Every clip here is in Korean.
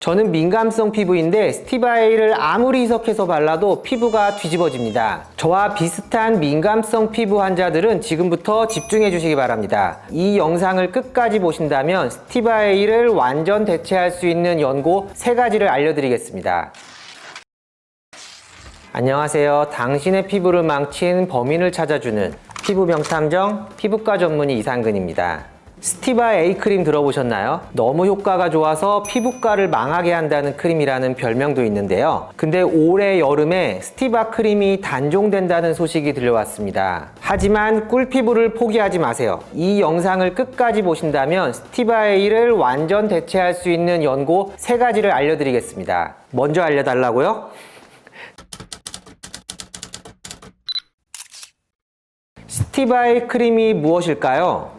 저는 민감성 피부인데 스티바에이를 아무리 희석해서 발라도 피부가 뒤집어집니다. 저와 비슷한 민감성 피부 환자들은 지금부터 집중해 주시기 바랍니다. 이 영상을 끝까지 보신다면 스티바에이를 완전 대체할 수 있는 연고 3가지를 알려드리겠습니다. 안녕하세요. 당신의 피부를 망친 범인을 찾아주는 피부 명탐정 피부과 전문의 이상근입니다. 스티바 A 크림 들어보셨나요? 너무 효과가 좋아서 피부과를 망하게 한다는 크림이라는 별명도 있는데요. 근데 올해 여름에 스티바 크림이 단종된다는 소식이 들려왔습니다. 하지만 꿀피부를 포기하지 마세요. 이 영상을 끝까지 보신다면 스티바 A를 완전 대체할 수 있는 연고 3가지를 알려드리겠습니다. 먼저 알려달라고요? 스티바의 크림이 무엇일까요?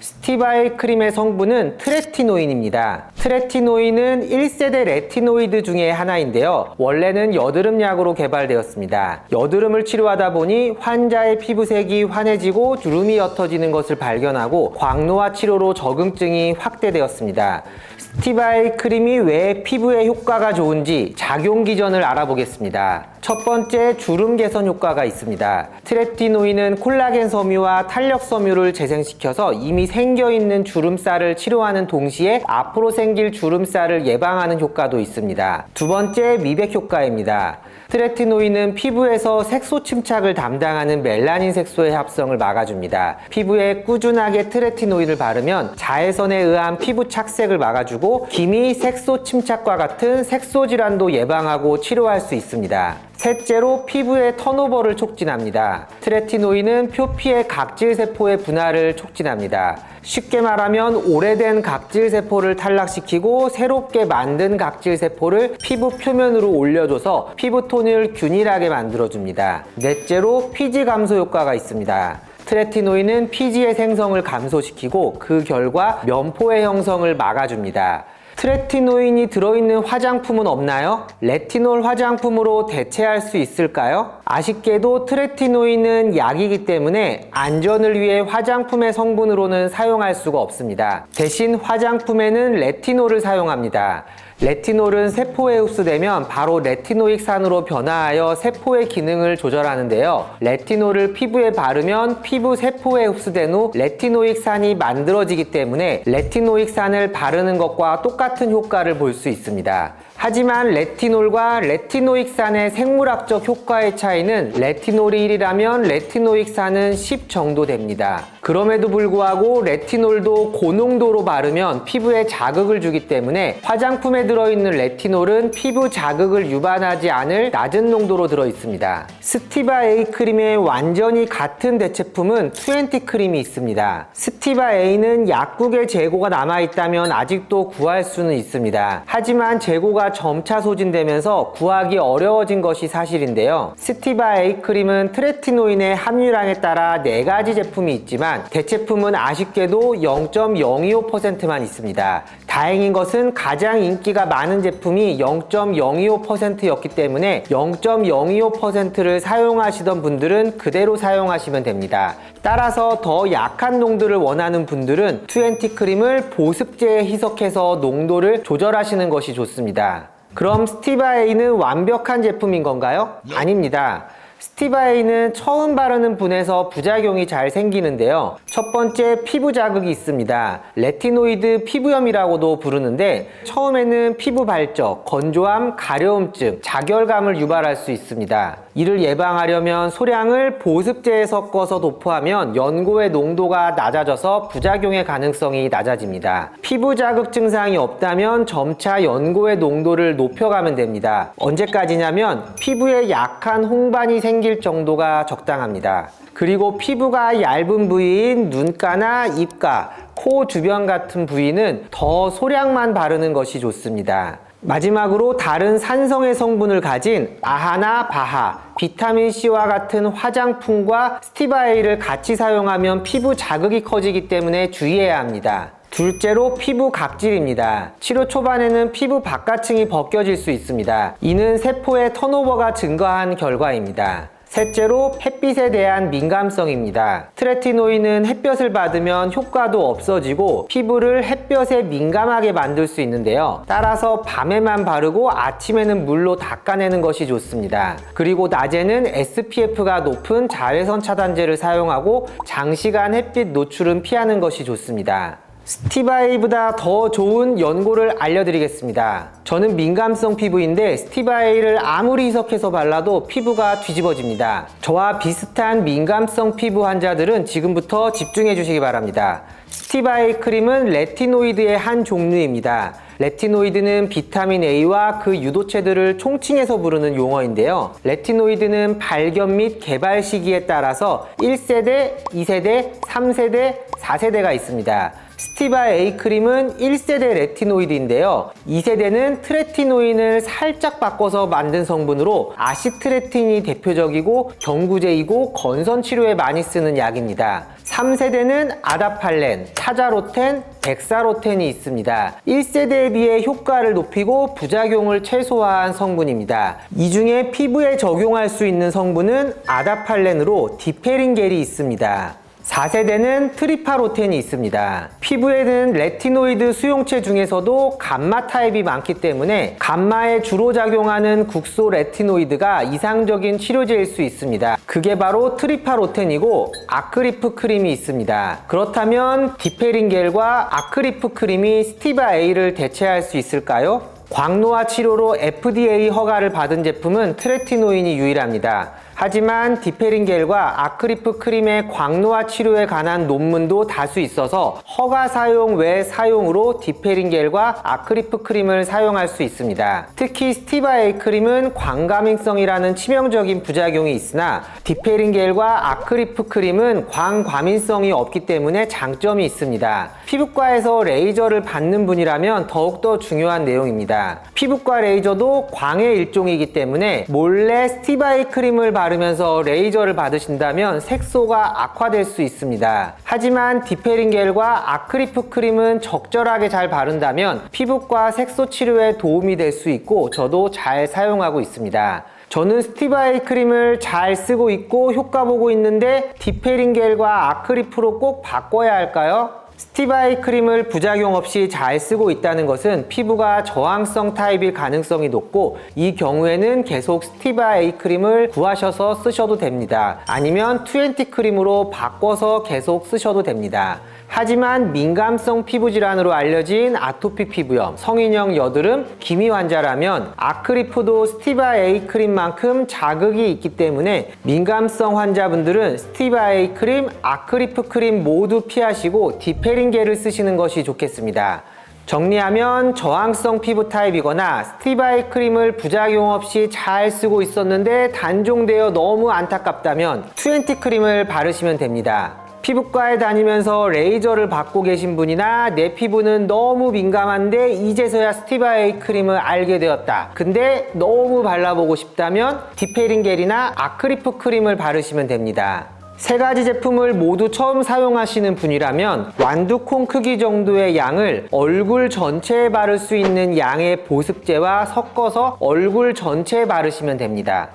스티바의 크림의 성분은 트레티노인입니다. 트레티노인은 1세대 레티노이드 중에 하나인데요. 원래는 여드름약으로 개발되었습니다. 여드름을 치료하다 보니 환자의 피부색이 환해지고 주름이 옅어지는 것을 발견하고 광노화 치료로 적응증이 확대되었습니다. 스티바의 크림이 왜 피부에 효과가 좋은지 작용 기전을 알아보겠습니다. 첫 번째, 주름 개선 효과가 있습니다. 트레티노인은 콜라겐 섬유와 탄력 섬유를 재생시켜서 이미 생겨있는 주름살을 치료하는 동시에 앞으로 생길 주름살을 예방하는 효과도 있습니다. 두 번째, 미백 효과입니다. 트레티노인은 피부에서 색소 침착을 담당하는 멜라닌 색소의 합성을 막아줍니다. 피부에 꾸준하게 트레티노인을 바르면 자외선에 의한 피부 착색을 막아주고 기미, 색소 침착과 같은 색소 질환도 예방하고 치료할 수 있습니다. 셋째로 피부의 턴오버를 촉진합니다. 트레티노인은 표피의 각질세포의 분할을 촉진합니다. 쉽게 말하면 오래된 각질세포를 탈락시키고 새롭게 만든 각질세포를 피부 표면으로 올려줘서 피부톤을 균일하게 만들어줍니다. 넷째로 피지 감소 효과가 있습니다. 트레티노인은 피지의 생성을 감소시키고 그 결과 면포의 형성을 막아줍니다. 트레티노인이 들어있는 화장품은 없나요? 레티놀 화장품으로 대체할 수 있을까요? 아쉽게도 트레티노인은 약이기 때문에 안전을 위해 화장품의 성분으로는 사용할 수가 없습니다. 대신 화장품에는 레티놀을 사용합니다. 레티놀은 세포에 흡수되면 바로 레티노익산으로 변화하여 세포의 기능을 조절하는데요. 레티놀을 피부에 바르면 피부 세포에 흡수된 후 레티노익산이 만들어지기 때문에 레티노익산을 바르는 것과 똑같은 효과를 볼 수 있습니다. 하지만 레티놀과 레티노익산의 생물학적 효과의 차이는 레티놀이 1이라면 레티노익산은 10 정도 됩니다. 그럼에도 불구하고 레티놀도 고농도로 바르면 피부에 자극을 주기 때문에 화장품에 들어있는 레티놀은 피부 자극을 유발하지 않을 낮은 농도로 들어있습니다. 스티바 A 크림의 완전히 같은 대체품은 20 크림이 있습니다. 스티바 A는 약국에 재고가 남아있다면 아직도 구할 수는 있습니다. 하지만 재고가 점차 소진되면서 구하기 어려워진 것이 사실인데요. 스티바 A 크림은 트레티노인의 함유량에 따라 4가지 제품이 있지만 대체품은 아쉽게도 0.025%만 있습니다. 다행인 것은 가장 인기가 많은 제품이 0.025%였기 때문에 0.025%를 사용하시던 분들은 그대로 사용하시면 됩니다. 따라서 더 약한 농도를 원하는 분들은 20 크림을 보습제에 희석해서 농도를 조절하시는 것이 좋습니다. 그럼 스티바 A는 완벽한 제품인 건가요? 아닙니다. 스티바 A는 처음 바르는 분에서 부작용이 잘 생기는데요. 첫 번째, 피부 자극이 있습니다. 레티노이드 피부염이라고도 부르는데 처음에는 피부 발적, 건조함, 가려움증, 자결감을 유발할 수 있습니다. 이를 예방하려면 소량을 보습제에 섞어서 도포하면 연고의 농도가 낮아져서 부작용의 가능성이 낮아집니다. 피부 자극 증상이 없다면 점차 연고의 농도를 높여가면 됩니다. 언제까지냐면 피부에 약한 홍반이 생길 정도가 적당합니다. 그리고 피부가 얇은 부위인 눈가나 입가, 코 주변 같은 부위는 더 소량만 바르는 것이 좋습니다. 마지막으로 다른 산성의 성분을 가진 아하나 바하, 비타민C와 같은 화장품과 스티바 A를 같이 사용하면 피부 자극이 커지기 때문에 주의해야 합니다. 둘째로 피부 각질입니다. 치료 초반에는 피부 바깥층이 벗겨질 수 있습니다. 이는 세포의 턴오버가 증가한 결과입니다. 셋째로 햇빛에 대한 민감성입니다. 트레티노인은 햇볕을 받으면 효과도 없어지고 피부를 햇볕에 민감하게 만들 수 있는데요. 따라서 밤에만 바르고 아침에는 물로 닦아내는 것이 좋습니다. 그리고 낮에는 SPF가 높은 자외선 차단제를 사용하고 장시간 햇빛 노출은 피하는 것이 좋습니다. 스티바이보다 더 좋은 연고를 알려드리겠습니다. 저는 민감성 피부인데 스티바이를 아무리 희석해서 발라도 피부가 뒤집어집니다. 저와 비슷한 민감성 피부 환자들은 지금부터 집중해 주시기 바랍니다. 스티바이 크림은 레티노이드의 한 종류입니다. 레티노이드는 비타민 A와 그 유도체들을 총칭해서 부르는 용어인데요. 레티노이드는 발견 및 개발 시기에 따라서 1세대, 2세대, 3세대, 4세대가 있습니다. 스티바 A 크림은 1세대 레티노이드인데요. 2세대는 트레티노인을 살짝 바꿔서 만든 성분으로 아시트레틴이 대표적이고 경구제이고 건선 치료에 많이 쓰는 약입니다. 3세대는 아다팔렌, 차자로텐, 덱사로텐이 있습니다. 1세대에 비해 효과를 높이고 부작용을 최소화한 성분입니다. 이 중에 피부에 적용할 수 있는 성분은 아다팔렌으로 디페린겔이 있습니다. 4세대는 트리파로텐이 있습니다. 피부에는 레티노이드 수용체 중에서도 감마 타입이 많기 때문에 감마에 주로 작용하는 국소 레티노이드가 이상적인 치료제일 수 있습니다. 그게 바로 트리파로텐이고 아크리프 크림이 있습니다. 그렇다면 디페린겔과 아크리프 크림이 스티바 A를 대체할 수 있을까요? 광노화 치료로 FDA 허가를 받은 제품은 트레티노인이 유일합니다. 하지만 디페린겔과 아크리프 크림의 광노화 치료에 관한 논문도 다수 있어서 허가 사용 외 사용으로 디페린겔과 아크리프 크림을 사용할 수 있습니다. 특히 스티바 A 크림은 광과민성이라는 치명적인 부작용이 있으나 디페린겔과 아크리프 크림은 광과민성이 없기 때문에 장점이 있습니다. 피부과에서 레이저를 받는 분이라면 더욱더 중요한 내용입니다. 피부과 레이저도 광의 일종이기 때문에 몰래 스티바 A 크림을 바르면서 레이저를 받으신다면 색소가 악화될 수 있습니다. 하지만 디페린겔과 아크리프 크림은 적절하게 잘 바른다면 피부과 색소 치료에 도움이 될 수 있고 저도 잘 사용하고 있습니다. 저는 스티바 A 크림을 잘 쓰고 있고 효과 보고 있는데 디페린겔과 아크리프로 꼭 바꿔야 할까요? 스티바 A 크림을 부작용 없이 잘 쓰고 있다는 것은 피부가 저항성 타입일 가능성이 높고 이 경우에는 계속 스티바 A 크림을 구하셔서 쓰셔도 됩니다. 아니면 20 크림으로 바꿔서 계속 쓰셔도 됩니다. 하지만 민감성 피부 질환으로 알려진 아토피 피부염, 성인형 여드름, 기미 환자라면 아크리프도 스티바 A 크림만큼 자극이 있기 때문에 민감성 환자분들은 스티바 A 크림, 아크리프 크림 모두 피하시고 디페린겔을 쓰시는 것이 좋겠습니다. 정리하면 저항성 피부 타입이거나 스티바 A 크림을 부작용 없이 잘 쓰고 있었는데 단종되어 너무 안타깝다면 20 크림을 바르시면 됩니다. 피부과에 다니면서 레이저를 받고 계신 분이나 내 피부는 너무 민감한데 이제서야 스티바 A 크림을 알게 되었다. 근데 너무 발라보고 싶다면 디페린겔이나 아크리프 크림을 바르시면 됩니다. 세 가지 제품을 모두 처음 사용하시는 분이라면 완두콩 크기 정도의 양을 얼굴 전체에 바를 수 있는 양의 보습제와 섞어서 얼굴 전체에 바르시면 됩니다.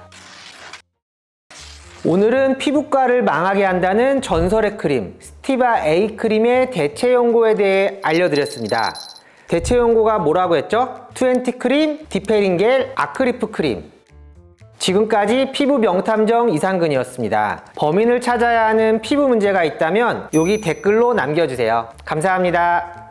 오늘은 피부과를 망하게 한다는 전설의 크림 스티바 A 크림의 대체 연고에 대해 알려드렸습니다. 대체 연고가 뭐라고 했죠? 20 크림, 디페린겔, 아크리프 크림. 지금까지 피부 명탐정 이상근이었습니다. 범인을 찾아야 하는 피부 문제가 있다면 여기 댓글로 남겨주세요. 감사합니다.